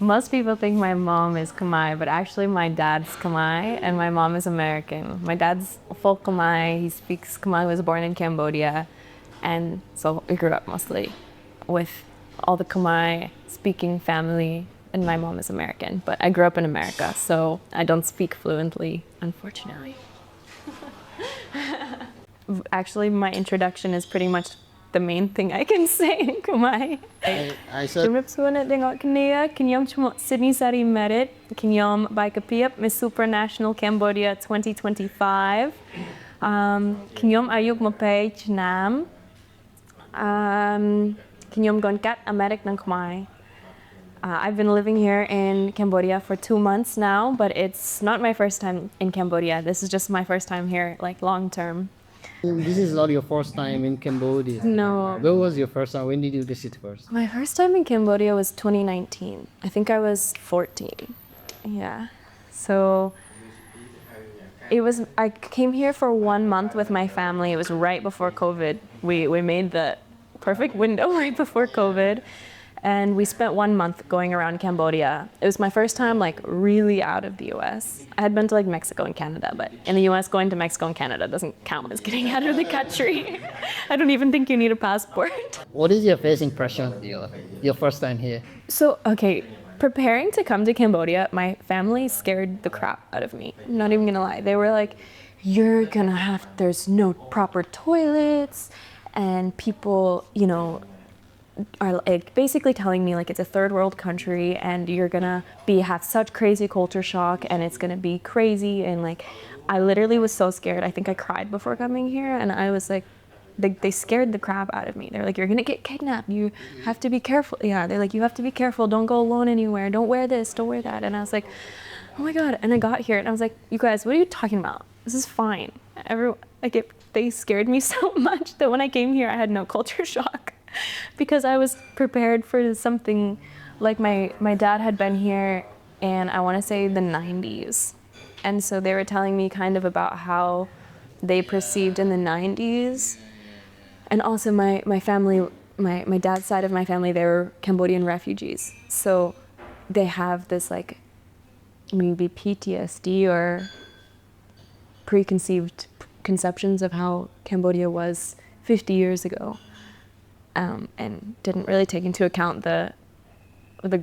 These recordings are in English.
Most people think my mom is Khmer, but actually my dad's Khmer and my mom is American. My dad's full Khmer, he speaks Khmer, he was born in Cambodia, and so we grew up mostly with all the Khmer speaking family, and my mom is American, but I grew up in America, so I don't speak fluently, unfortunately. Actually, my introduction is pretty much the main thing I can say in Khmer. I said ជំរាបសួរអ្នកទាំងអស់គ្នាខ្ញុំឈ្មោះ Sydney Sari Merit ខ្ញុំបាយកាពីប Miss Supranational Cambodia 2025 ខ្ញុំអាយុ20ឆ្នាំខ្ញុំកូនកាត់ American និងខ្មែរ I've been living here in Cambodia for 2 months now, but it's not my first time in Cambodia. This is just my first time here, like long term. this is not your first time in Cambodia. No. Where was your first time? When did you visit first? My first time in Cambodia was 2019. I think I was 14. Yeah. So I came here for 1 month with my family. It was right before COVID. We made the perfect window right before COVID. And we spent 1 month going around Cambodia. It was my first time like really out of the US. I had been to like Mexico and Canada, but in the US going to Mexico and Canada doesn't count as getting out of the country. I don't even think you need a passport. What is your first impression? Your first time here? So, okay, preparing to come to Cambodia, my family scared the crap out of me. I'm not even gonna lie. They were like, there's no proper toilets, and people, are like basically telling me like it's a third world country and you're gonna have such crazy culture shock and it's gonna be crazy, and like I literally was so scared. I think I cried before coming here, and I was like, they scared the crap out of me. They're like, you're gonna get kidnapped, you have to be careful. Yeah, they're like, you have to be careful, don't go alone anywhere, don't wear this, don't wear that. And I was like, oh my god. And I got here and I was like, you guys, what are you talking about? This is fine. They scared me so much that when I came here I had no culture shock. Because I was prepared for something like my dad had been here in, I want to say, the 90s. And so they were telling me kind of about how they perceived in the 90s. And also my family, my dad's side of my family, they were Cambodian refugees. So they have this like maybe PTSD or preconceived conceptions of how Cambodia was 50 years ago. And didn't really take into account the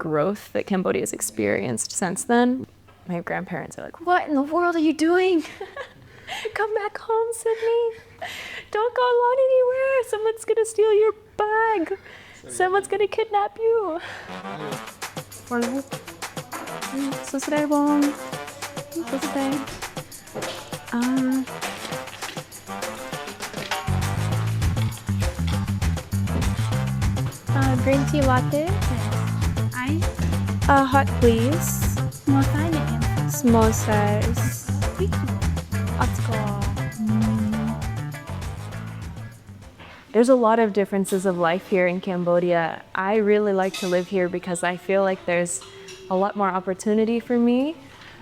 growth that Cambodia has experienced since then. My grandparents are like, what in the world are you doing? Come back home, Sydney. Don't go alone anywhere. Someone's gonna steal your bag. Someone's gonna kidnap you. Green tea latte. Ice. Hot, please. Small size again. Small size. Thank you. There's a lot of differences of life here in Cambodia. I really like to live here because I feel like there's a lot more opportunity for me.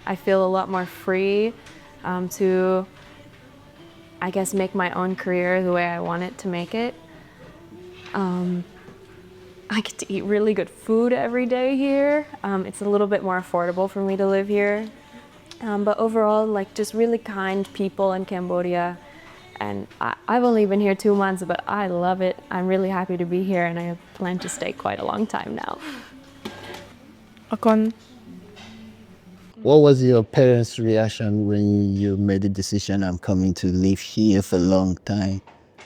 I feel a lot more free to, I guess, make my own career the way I want it to make it. I get to eat really good food every day here. It's a little bit more affordable for me to live here. But overall, like just really kind people in Cambodia. And I've only been here 2 months, but I love it. I'm really happy to be here, and I plan to stay quite a long time now. What was your parents' reaction when you made the decision, I'm coming to live here for a long time,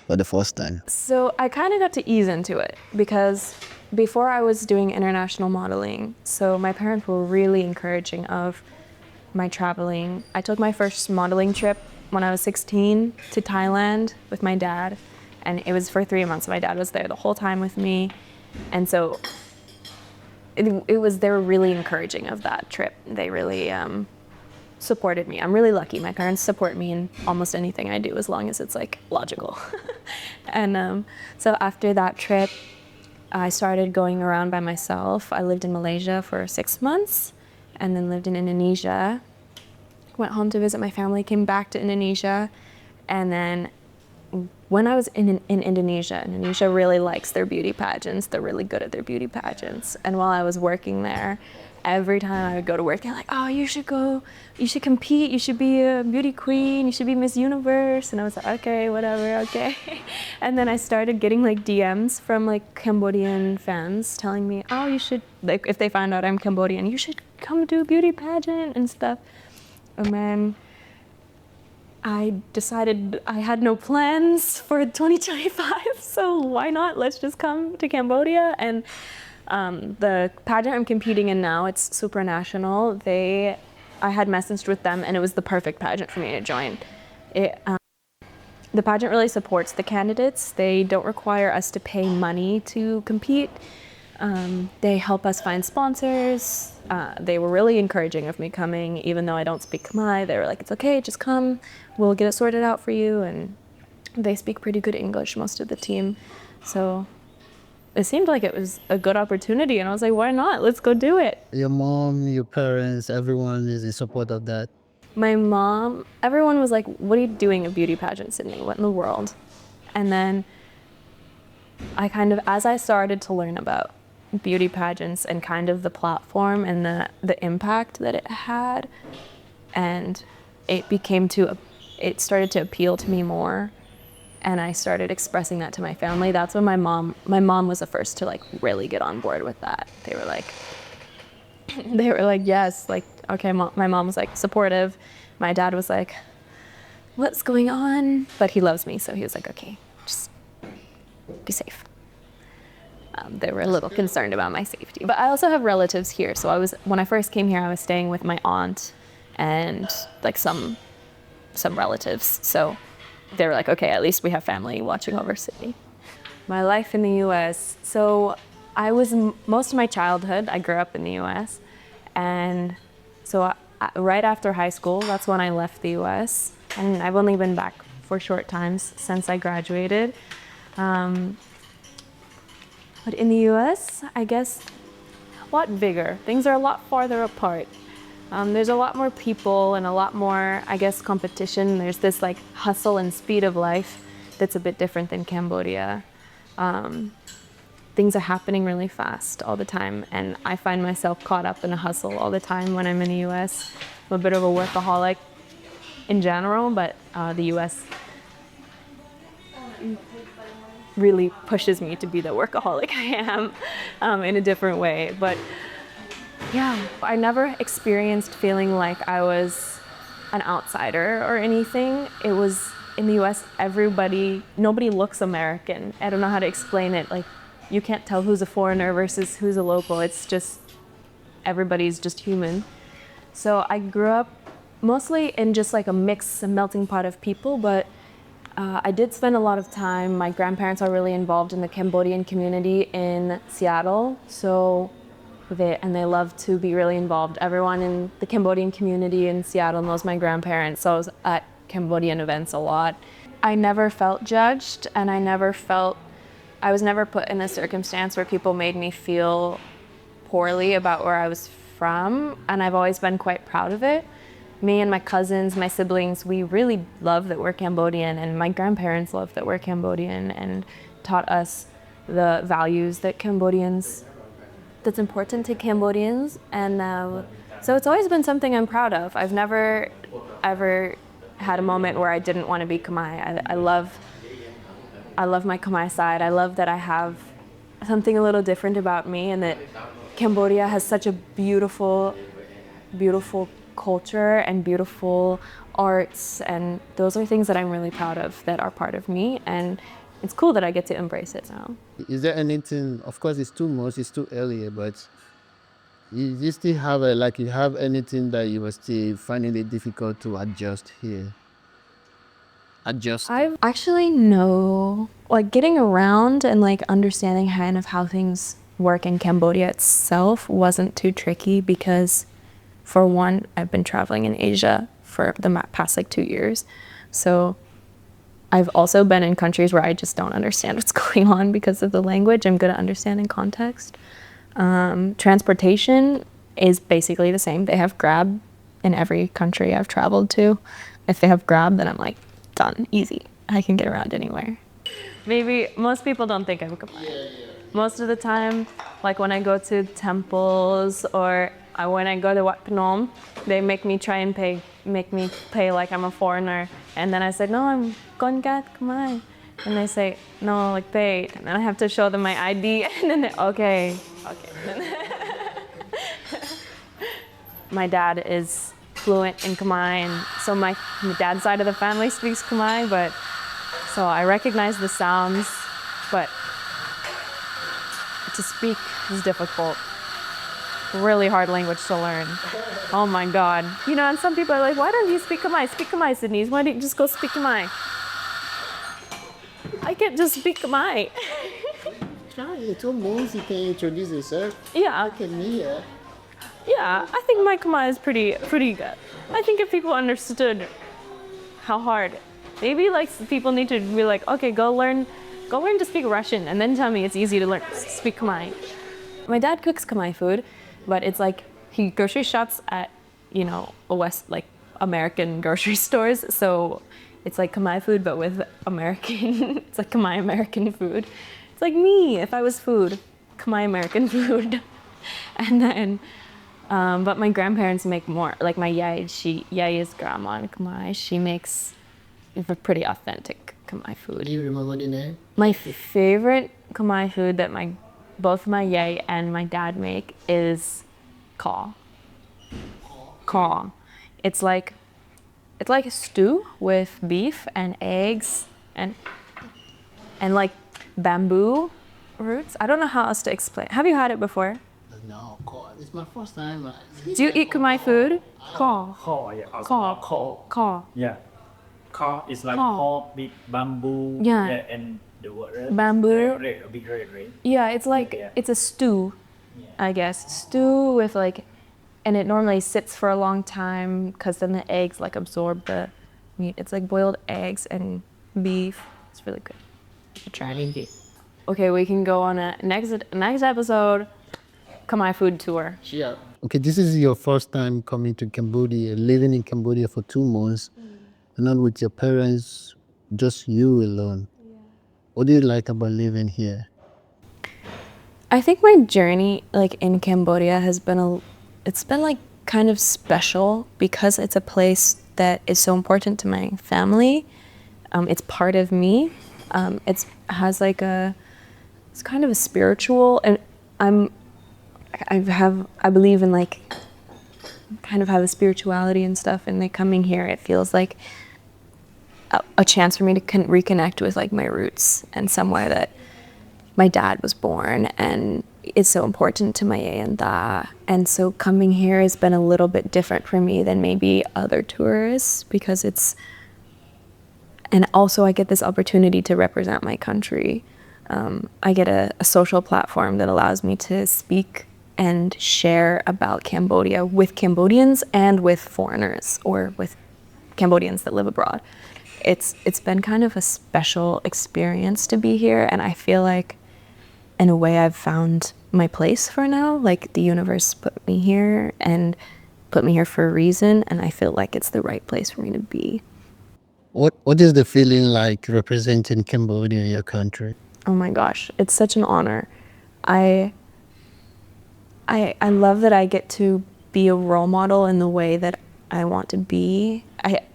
for the first time? So I kind of got to ease into it because before I was doing international modeling, so my parents were really encouraging of my traveling. I took my first modeling trip when I was 16 to Thailand with my dad, and it was for 3 months. My dad was there the whole time with me, and so they were really encouraging of that trip. They really supported me. I'm really lucky. My parents support me in almost anything I do as long as it's like logical. And so after that trip, I started going around by myself. I lived in Malaysia for 6 months and then lived in Indonesia. Went home to visit my family, came back to Indonesia, and then when I was in Indonesia, Indonesia really likes their beauty pageants. They're really good at their beauty pageants. And while I was working there, every time I would go to work, they're like, oh, you should go, you should compete, you should be a beauty queen, you should be Miss Universe. And I was like, okay, whatever, okay. And then I started getting like DMs from like Cambodian fans telling me, oh, you should, like if they find out I'm Cambodian, you should come do a beauty pageant and stuff. And then I decided I had no plans for 2025, so why not? Let's just come to Cambodia. And the pageant I'm competing in now, it's supranational. I had messaged with them, and it was the perfect pageant for me to join. The pageant really supports the candidates. They don't require us to pay money to compete. They help us find sponsors. They were really encouraging of me coming, even though I don't speak Khmer. They were like, it's okay, just come. We'll get it sorted out for you. And they speak pretty good English, most of the team. So it seemed like it was a good opportunity. And I was like, why not? Let's go do it. Your mom, your parents, everyone is in support of that. My mom, everyone was like, what are you doing a beauty pageant, Sydney? What in the world? And then I kind of, as I started to learn about beauty pageants and kind of the platform and the impact that it had, and it started to appeal to me more, and I started expressing that to my family. That's when my mom was the first to like really get on board with that. They were like yes, like okay. My mom was like supportive. My dad was like, what's going on? But he loves me, so he was like, okay, just be safe. They were a little concerned about my safety. But I also have relatives here. So when I first came here, I was staying with my aunt and like some relatives. So they were like, okay, at least we have family watching over Sydney. My life in the US. So most of my childhood, I grew up in the US. And so right after high school, that's when I left the US. And I've only been back for short times since I graduated. But in the US, I guess, a lot bigger. Things are a lot farther apart. There's a lot more people and a lot more, I guess, competition. There's this like hustle and speed of life that's a bit different than Cambodia. Things are happening really fast all the time, and I find myself caught up in a hustle all the time when I'm in the US. I'm a bit of a workaholic in general, but the US really pushes me to be the workaholic I am in a different way. But yeah, I never experienced feeling like I was an outsider or anything. It was in the US, nobody looks American. I don't know how to explain it. Like, you can't tell who's a foreigner versus who's a local. It's just, everybody's just human. So I grew up mostly in just like a melting pot of people, but I did spend a lot of time. My grandparents are really involved in the Cambodian community in Seattle, they love to be really involved. Everyone in the Cambodian community in Seattle knows my grandparents, so I was at Cambodian events a lot. I never felt judged, and I was never put in a circumstance where people made me feel poorly about where I was from, and I've always been quite proud of it. Me and my cousins, my siblings, we really love that we're Cambodian, and my grandparents love that we're Cambodian and taught us the values that's important to Cambodians. And so it's always been something I'm proud of. I've never ever had a moment where I didn't want to be Khmer. I love my Khmer side. I love that I have something a little different about me, and that Cambodia has such a beautiful, beautiful culture and beautiful arts, and those are things that I'm really proud of that are part of me, and it's cool that I get to embrace it now. Is there anything, of course it's too much, it's too early, but you still have you have anything that you were still finding it difficult to adjust here? I've actually like getting around and like understanding kind of how things work in Cambodia itself wasn't too tricky, because for one, I've been traveling in Asia for the past like 2 years. So I've also been in countries where I just don't understand what's going on because of the language. I'm good at understanding context. Transportation is basically the same. They have Grab in every country I've traveled to. If they have Grab, then I'm like, done, easy. I can get around anywhere. Maybe most people don't think I'm Khmer. Most of the time, like when I go to temples or when I go to Wat Phnom, they make me pay like I'm a foreigner. And then I say, no, I'm Kongat Khmer. And they say, no, like pay. And then I have to show them my ID. And then they're, okay. My dad is fluent in Khmer, and so my dad's side of the family speaks Khmer, but so I recognize the sounds, but to speak is difficult. Really hard language to learn. Oh my God. You know, and some people are like, why don't you speak Khmer? Speak Khmer, Sydney's. Why don't you just go speak Khmer? I can't just speak Khmer. Try it. 2 months you can introduce yourself. Yeah. Look at me here. Yeah, I think my Khmer is pretty good. I think if people understood how hard, maybe like people need to be like, okay, go learn to speak Russian and then tell me it's easy to learn to speak Khmer. My dad cooks Khmer food, but it's like he grocery shops at, you know, like American grocery stores. So it's like Khmer food, but with American, it's like Khmer American food. It's like me, if I was food, Khmer American food. And then, but my grandparents make more. Like my yai is grandma in Khmer. She makes pretty authentic Khmer Do food. you remember the name? My favorite Khmer food that both my yai and my dad make is caw. Caw. It's like a stew with beef and eggs and like bamboo roots. I don't know how else to explain. Have you had it before? No, it's my first time. Do you eat Khmer food? Caw. Caw, yeah. Also Caw. caw. Caw. Yeah. Caw is like Caw. pork, big bamboo. Yeah. And the word red. Bamboo. Red, a big red. Yeah, it's like Yeah. it's a stew, I guess. Stew with like, and it normally sits for a long time because then the eggs like absorb the meat. It's like boiled eggs and beef. It's really good. You should try it. Okay, we can go on a next episode. Khmer food tour. Yeah. Okay, this is your first time coming to Cambodia, living in Cambodia for 2 months, and not with your parents, just you alone. What do you like about living here? I think my journey like in Cambodia has been it's been like kind of special because it's a place that is so important to my family. It's part of me. It's kind of a spiritual, and I believe in like kind of have a spirituality and stuff, and like coming here it feels like a chance for me to reconnect with like my roots and somewhere that my dad was born and is so important to my and that. And so coming here has been a little bit different for me than maybe other tourists because and also I get this opportunity to represent my country. I get a social platform that allows me to speak and share about Cambodia with Cambodians and with foreigners or with Cambodians that live abroad. It's been kind of a special experience to be here, and I feel like in a way I've found my place for now. Like the universe put me here and put me here for a reason, and I feel like it's the right place for me to be. What is the feeling like representing Cambodia in your country? Oh my gosh, it's such an honor. I love that I get to be a role model in the way that I want to be.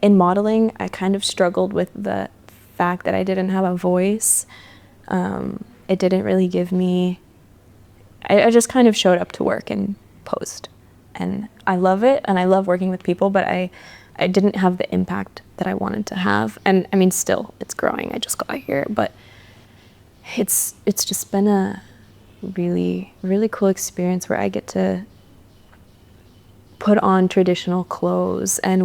In modeling, I kind of struggled with the fact that I didn't have a voice. It didn't really give me, I just kind of showed up to work and posed. And I love it, and I love working with people, but I didn't have the impact that I wanted to have. And I mean, still, it's growing. I just got here, but it's just been a really, really cool experience where I get to put on traditional clothes and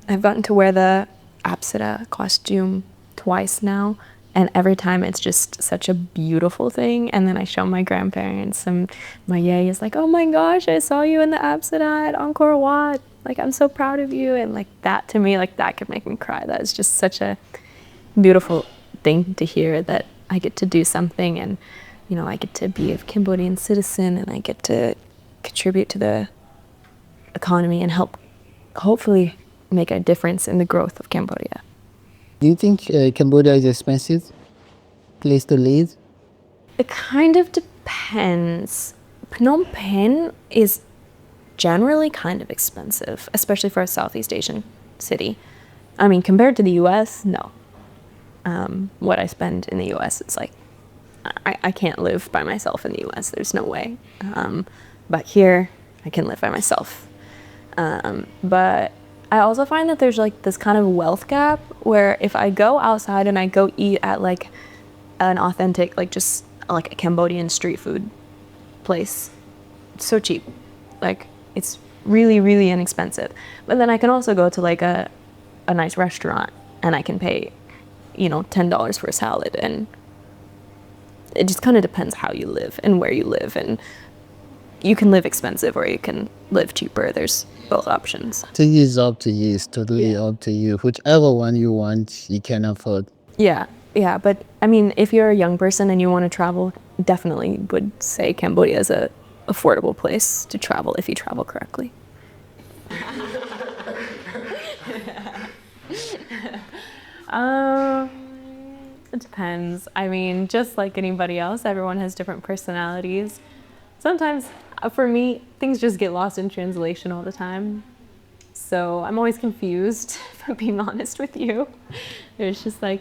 I've gotten to wear the apsara costume twice now, and every time it's just such a beautiful thing. And then I show my grandparents, and my yay is like, oh my gosh, I saw you in the apsara at Angkor Wat. Like, I'm so proud of you. And like that, to me, like that could make me cry. That is just such a beautiful thing to hear, that I get to do something, and you know, I get to be a Cambodian citizen, and I get to contribute to the economy and hopefully make a difference in the growth of Cambodia. Do you think Cambodia is expensive place to live? It kind of depends. Phnom Penh is generally kind of expensive, especially for a Southeast Asian city. I mean, compared to the US, no. What I spend in the US, it's like, I can't live by myself in the US. There's no way. But here, I can live by myself. But I also find that there's like this kind of wealth gap where if I go outside and I go eat at like an authentic, like just like a Cambodian street food place, it's so cheap. Like it's really, really inexpensive. But then I can also go to like a nice restaurant and I can pay, $10 for a salad. And it just kind of depends how you live and where you live. And you can live expensive or you can live cheaper. There's both options. It's up to you. It's totally up to you. Whichever one you want, you can afford. Yeah, yeah. But I mean, if you're a young person and you want to travel, definitely would say Cambodia is a affordable place to travel if you travel correctly. It depends. I mean, just like anybody else, everyone has different personalities. Sometimes, for me, things just get lost in translation all the time. So I'm always confused, if I'm being honest with you. It's just like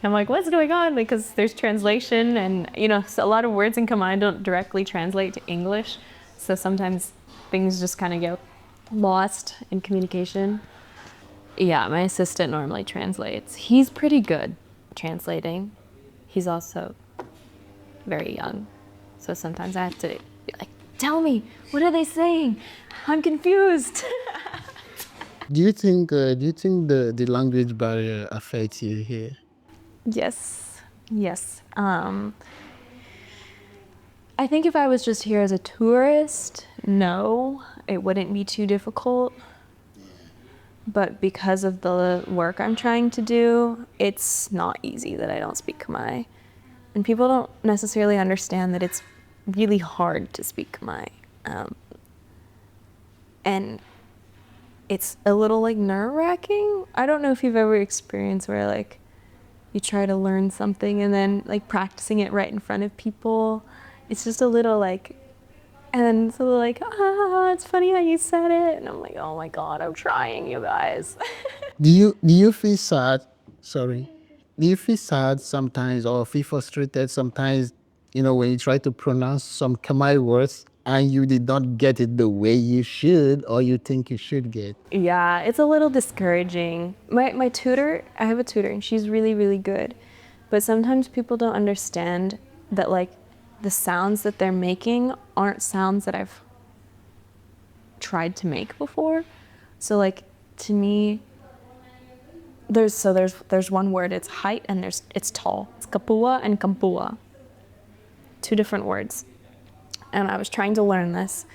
I'm like, what's going on? Because there's translation and, so a lot of words in Khmer don't directly translate to English. So sometimes things just kind of get lost in communication. Yeah, my assistant normally translates. He's pretty good translating. He's also very young. So sometimes I have to be like, tell me, what are they saying? I'm confused. Do you think the language barrier affects you here? Yes. I think if I was just here as a tourist, no, it wouldn't be too difficult. But because of the work I'm trying to do, it's not easy that I don't speak Khmer. And people don't necessarily understand that it's really hard to speak Khmer. And it's a little like nerve-wracking. I don't know if you've ever experienced where like you try to learn something and then like practicing it right in front of people. It's just a little like, and so they're like, it's funny how you said it. And I'm like, oh my God, I'm trying, you guys. Do you feel sad? Sorry. Do you feel sad sometimes or feel frustrated sometimes, when you try to pronounce some Khmer words and you did not get it the way you should or you think you should get? Yeah, it's a little discouraging. My tutor, I have a tutor and she's really, really good. But sometimes people don't understand that like the sounds that they're making aren't sounds that I've tried to make before. So like to me, there's one word, it's height and it's tall. It's kapua and kampua. Two different words. And I was trying to learn this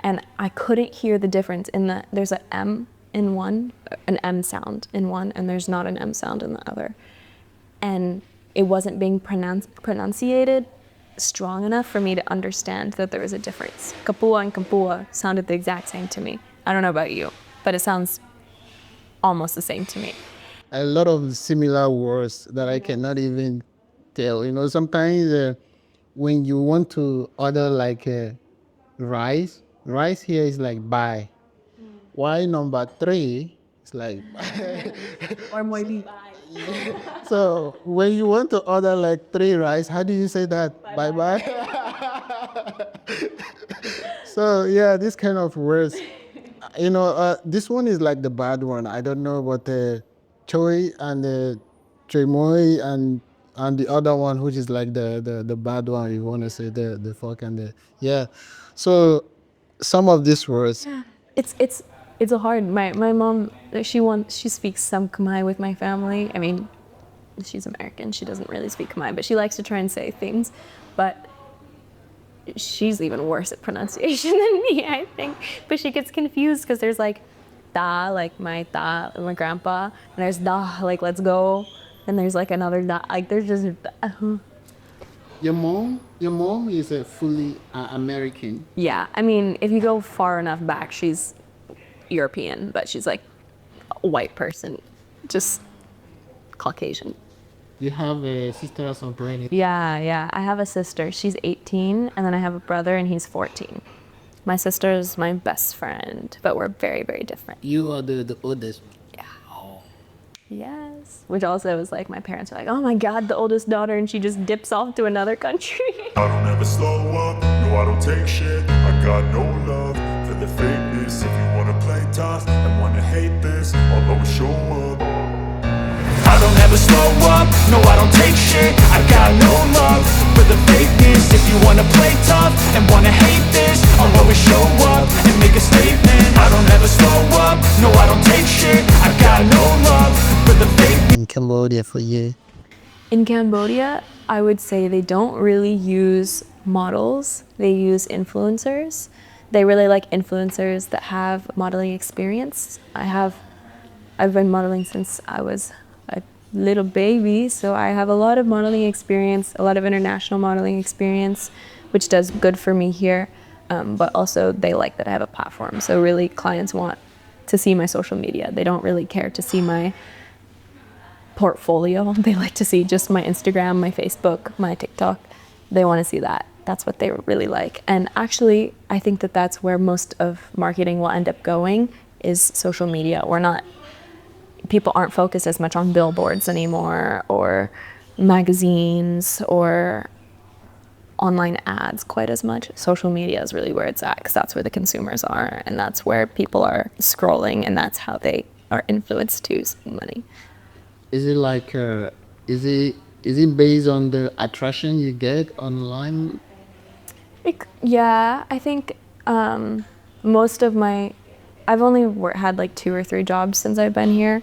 and I couldn't hear the difference there's an M in one, an M sound in one, and there's not an M sound in the other. And it wasn't being pronunciated strong enough for me to understand that there was a difference. Kapua and kampua sounded the exact same to me. I don't know about you, but it sounds almost the same to me. A lot of similar words that I cannot even tell. Sometimes when you want to order like rice here is like buy. Why number 3 is like Or maybe. so when you want to order like 3 rice, how do you say that? Bye bye. So yeah, this kind of words. This one is like the bad one. I don't know, but choi and choi moi and the other one, which is like the bad one. You want to say the fuck and the yeah. So some of these words. It's a hard. My mom, she speaks some Khmer with my family. I mean, she's American. She doesn't really speak Khmer, but she likes to try and say things. But she's even worse at pronunciation than me, I think. But she gets confused because there's like da, like my da, my grandpa, and there's da, like let's go, and there's like another da, like there's just. Your mom is a fully American. Yeah, I mean, if you go far enough back, she's European, but she's like a white person just Caucasian. You have a sister or some brother? Yeah. I have a sister. She's 18, and then I have a brother, and he's 14. My sister is my best friend, but we're very, very different. You are the oldest. Yes. Which also was like, my parents are like, oh my God, the oldest daughter, and she just dips off to another country. I don't ever slow up, no I don't take shit. I got no love for the fakeness. If you wanna play tough and wanna hate this, I'll always show up. I don't ever slow up, no I don't take shit. I got no love for the fakeness. If you wanna play tough and wanna hate this, I'll always show up and make a statement. I don't ever slow up, no I don't take shit. I got no love for the fakeness. In Cambodia for you. In Cambodia, I would say they don't really use models. They use influencers. They really like influencers that have modeling experience. I've been modeling since I was a little baby, so I have a lot of modeling experience, a lot of international modeling experience, which does good for me here. But also they like that I have a platform. So really clients want to see my social media. They don't really care to see my portfolio. They like to see just my Instagram, my Facebook, my TikTok. They want to see that. That's what they really like. And actually, I think that that's where most of marketing will end up going, is social media. People aren't focused as much on billboards anymore, or magazines, or online ads quite as much. Social media is really where it's at, because that's where the consumers are, and that's where people are scrolling, and that's how they are influenced to spend money. Is it like is it based on the attraction you get online? Yeah, I think most of I've only had like 2 or 3 jobs since I've been here,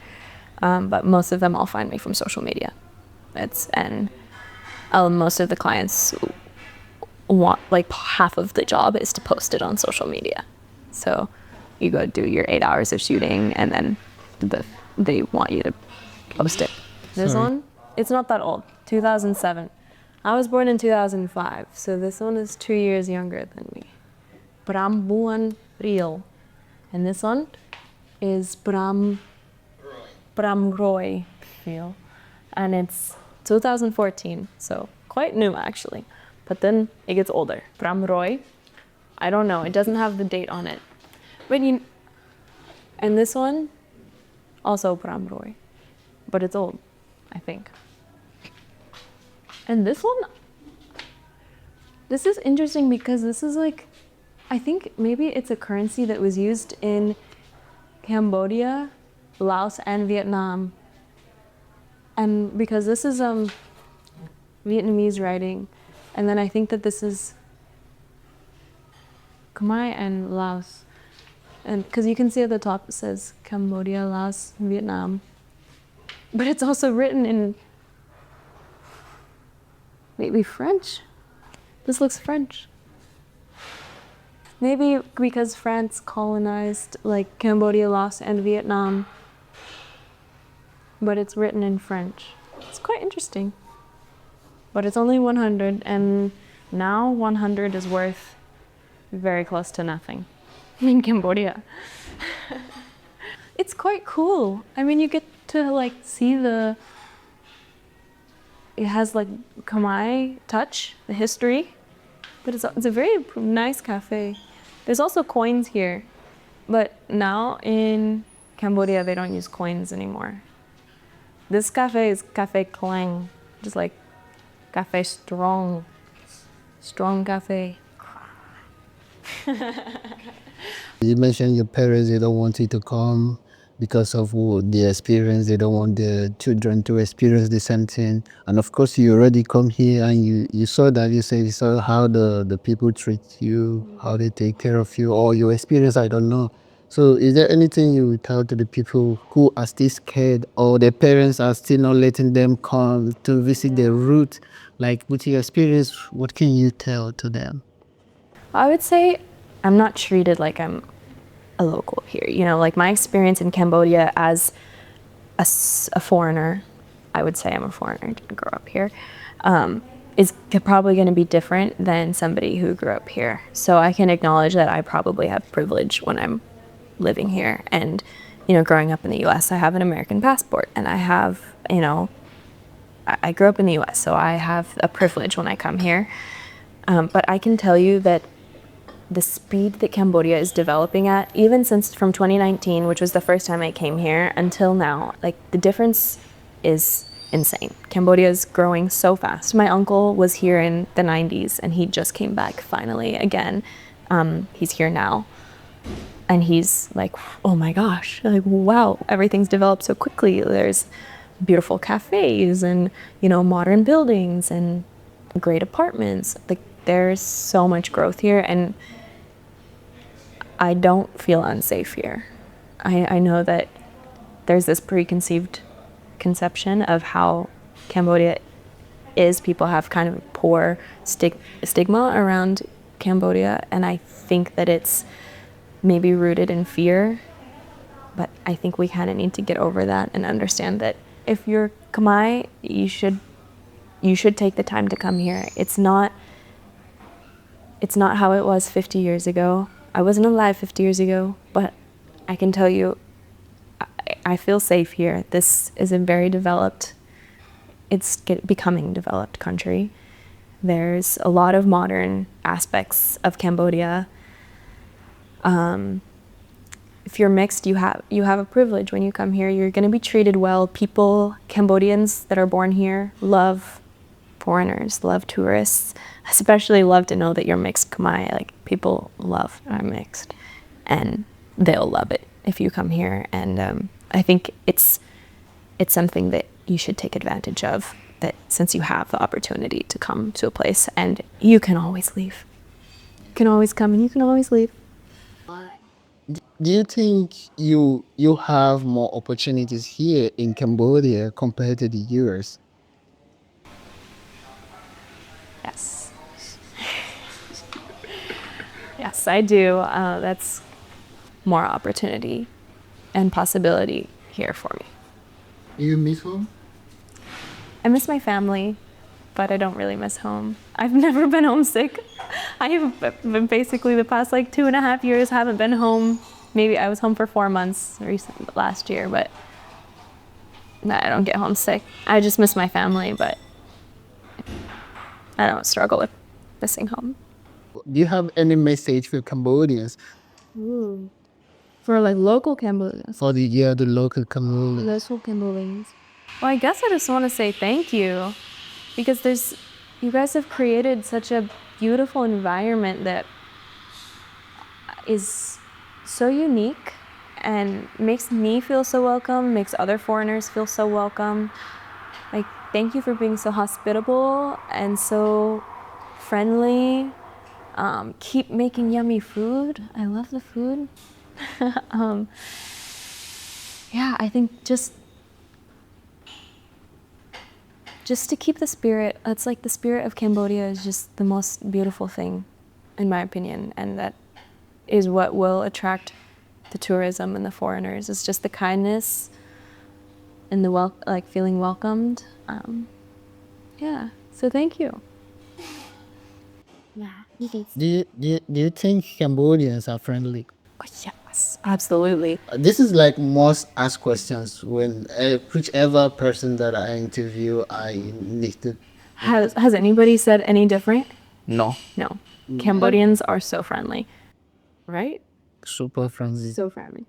but most of them I'll find me from social media. Most of the clients want, like, half of the job is to post it on social media. So you go do your 8 hours of shooting, and then they want you to post it. This one, it's not that old, 2007. I was born in 2005, so this one is 2 years younger than me. Bram Buan Real. And this one is Bram Roy Real. And it's 2014, so quite new actually. But then it gets older. Bram Roy, I don't know, it doesn't have the date on it. And this one, also Bram Roy, but it's old, I think. And this one, this is interesting because this is like, I think maybe it's a currency that was used in Cambodia, Laos, and Vietnam. And because this is Vietnamese writing, and then I think that this is Khmer and Laos. And because you can see at the top it says Cambodia, Laos, Vietnam. But it's also written in maybe French. This looks French. Maybe because France colonized like Cambodia, Laos, and Vietnam. But it's written in French. It's quite interesting. But it's only 100, and now 100 is worth very close to nothing in Cambodia. It's quite cool. I mean, you get to like see it has like Khmer touch, the history, but it's a very nice cafe. There's also coins here, but now in Cambodia they don't use coins anymore. This cafe is Cafe Clang, just like cafe strong cafe. You mentioned your parents, they don't want you to come because of the experience. They don't want the children to experience the same thing. And of course, you already come here and you saw that. You saw how the people treat you, how they take care of you, or your experience, I don't know. So is there anything you would tell to the people who are still scared, or their parents are still not letting them come to visit their root? Like, with your experience, what can you tell to them? I would say I'm not treated like I'm a local here. You know, like my experience in Cambodia as a foreigner, I would say I'm a foreigner, didn't grow up here, is probably going to be different than somebody who grew up here. So I can acknowledge that I probably have privilege when I'm living here, and growing up in the US, I have an American passport, and I have, I grew up in the US, so I have a privilege when I come here. But I can tell you that the speed that Cambodia is developing at, even since from 2019, which was the first time I came here, until now, like the difference is insane. Cambodia is growing so fast. My uncle was here in the 90s and he just came back finally again. He's here now. And he's like, oh my gosh, like, wow, everything's developed so quickly. There's beautiful cafes and, modern buildings and great apartments. Like, there's so much growth here, and I don't feel unsafe here. I know that there's this preconceived conception of how Cambodia is. People have kind of a poor stigma around Cambodia, and I think that it's maybe rooted in fear, but I think we kind of need to get over that and understand that if you're Khmer, you should take the time to come here. It's not how it was 50 years ago. I wasn't alive 50 years ago, but I can tell you, I feel safe here. This is a very developed, becoming developed country. There's a lot of modern aspects of Cambodia. If you're mixed, you have a privilege when you come here. You're going to be treated well. Cambodians that are born here love foreigners, love tourists, especially love to know that you're mixed Khmer. Like, people love I'm mixed, and they'll love it if you come here. And I think it's something that you should take advantage of, that since you have the opportunity to come to a place, and you can always leave. You can always come and you can always leave. Do you think you have more opportunities here in Cambodia compared to the US? Yes. Yes, I do. That's more opportunity and possibility here for me. You miss home? I miss my family, but I don't really miss home. I've never been homesick. I have been basically the past 2.5 years haven't been home. Maybe I was home for 4 months last year, but I don't get homesick. I just miss my family, but I don't struggle with missing home. Do you have any message for Cambodians? For local Cambodians. For the local Cambodians? Local Cambodians. Well, I guess I just want to say thank you, because you guys have created such a beautiful environment that is so unique and makes me feel so welcome, makes other foreigners feel so welcome. Thank you for being so hospitable and so friendly. Keep making yummy food. I love the food. Yeah, I think just to keep the spirit, it's the spirit of Cambodia is just the most beautiful thing, in my opinion, and that is what will attract the tourism and the foreigners. It's just the kindness and the feeling welcomed. Yeah, so thank you. Do you think Cambodians are friendly? Yes, absolutely. This is most asked questions when whichever person that I interview, I need to. Has anybody said any different? No. No. Cambodians are so friendly, right? Super friendly. So friendly.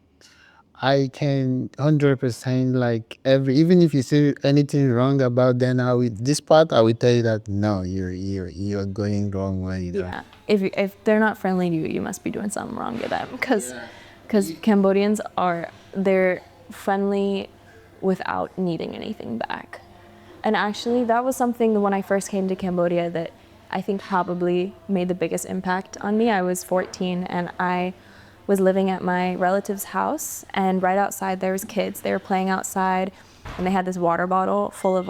I can 100% even if you say anything wrong about them, this part I will tell you that no, you're going wrong way. Yeah. If they're not friendly to you, you must be doing something wrong to them, because Cambodians they're friendly without needing anything back. And actually, that was something when I first came to Cambodia that I think probably made the biggest impact on me. I was 14 and I was living at my relative's house, and right outside there was kids. They were playing outside, and they had this water bottle full of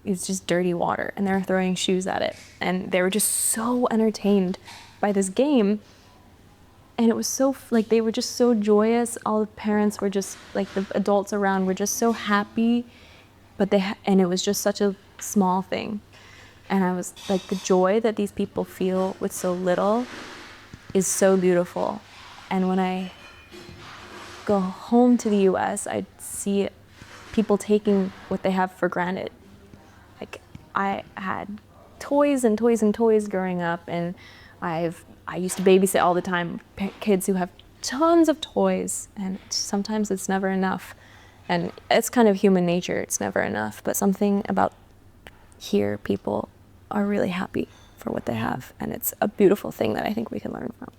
it's just dirty water, and they were throwing shoes at it. And they were just so entertained by this game. And it was so, they were just so joyous. All the parents were just, the adults around were just so happy. And it was just such a small thing. And I was the joy that these people feel with so little is so beautiful. And when I go home to the US, I'd see people taking what they have for granted. Like, I had toys and toys and toys growing up, and I used to babysit all the time, kids who have tons of toys, and sometimes it's never enough. And it's kind of human nature, it's never enough, but something about here, people are really happy for what they have, and it's a beautiful thing that I think we can learn from.